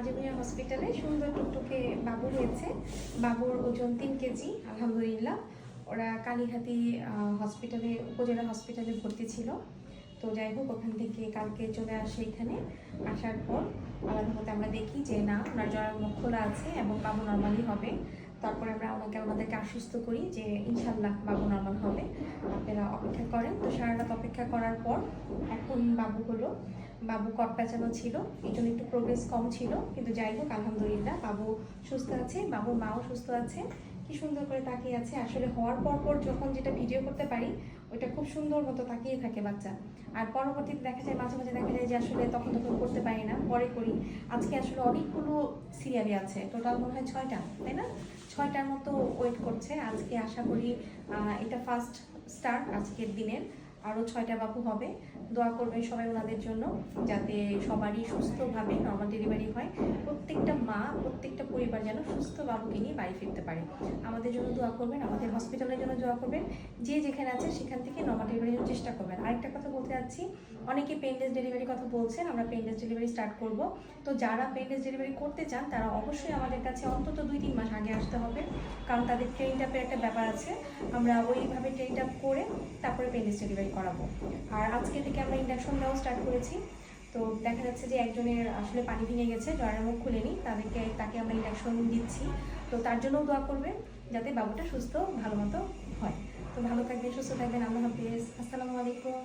আলজেমিয়া হসপিটালে সুন্দর টুকটুকে বাবু হয়েছে। বাবুর ওজন 3 কেজি আলহামদুলিল্লাহ। ওরা কালীহাতি হসপিটালে, উপজেলা হসপিটালে ভর্তি ছিল। তো যাই হোক, ওখান থেকে কালকে চলে আসে এখানে। আসার পর আলাদা মতো আমরা দেখি যে না, ওনার জরার মুখ খোলা আছে এবং বাবু নর্মালি হবে। তারপরে আমরা আমাদেরকে আশ্বস্ত করি যে ইনশাল্লাহ বাবু নর্মাল হবে, আপনারা অপেক্ষা করেন। তো সারা রাত অপেক্ষা করার পর এখন বাবু হলো। বাবু কট প্যাঁচানো ছিল, এই জন্য একটু প্রোগ্রেস কম ছিল, কিন্তু যাই হোক আলহামদুলিল্লাহ বাবু সুস্থ আছে, বাবুর মাও সুস্থ আছে। কি সুন্দর করে তাকিয়ে আছে। আসলে হওয়ার পর যখন যেটা ভিডিও করতে পারি ওইটা খুব সুন্দর মতো তাকিয়ে থাকে বাচ্চা। আর পরবর্তীতে দেখা যায়, মাঝে মাঝে দেখা যায় যে আসলে তখন করতে পারি না, পরে করি। আজকে আসলে অনেকগুলো সিরিয়ালে আছে, টোটাল মনে হয় 6টা, তাই না? 6টার মতো ওয়েট করছে। আজকে আশা করি এটা ফার্স্ট স্টার্ট আজকের দিনের। আরও 6টা বাবু হবে। দোয়া করবেন সবাই ওনাদের জন্য, যাতে সবারই সুস্থভাবে নর্মাল ডেলিভারি হয়। প্রত্যেকটা মা, প্রত্যেকটা পরিবার যেন সুস্থ বাবুকে নিয়ে বাড়ি ফিরতে পারে। আমাদের জন্য দোয়া করবেন, আমাদের হসপিটালের জন্য দোয়া করবেন। যে যেখানে আছে সেখান থেকে নর্মাল ডেলিভারির চেষ্টা করবেন। আরেকটা কথা বলতে যাচ্ছি, অনেকে পেনলেস ডেলিভারির কথা বলছেন। আমরা পেনলেস ডেলিভারি স্টার্ট করব। তো যারা পেনলেস ডেলিভারি করতে চান তারা অবশ্যই আমাদের কাছে অন্তত 2-3 মাস আগে আসতে হবে, কারণ তাদের ট্রেনিং আপের একটা ব্যাপার আছে। আমরা ওইভাবে ট্রেনিং আপ করে তারপরে পেনলেস ডেলিভারি করাবো। আর আজকে থেকে আমরা ইন্ডাকশন দেওয়া স্টার্ট করেছি। তো দেখা যাচ্ছে যে একজনের আসলে পানি ভেঙে গেছে, জরার মুখ খুলেনি, তাকে আমরা ইন্ডাকশন দিচ্ছি। তো তার জন্যও দোয়া করবেন যাতে বাবুটা সুস্থ ভালো মতো হয়। তো ভালো থাকবেন, সুস্থ থাকবেন। আল্লাহ হাফেজ, আসসালামু আলাইকুম।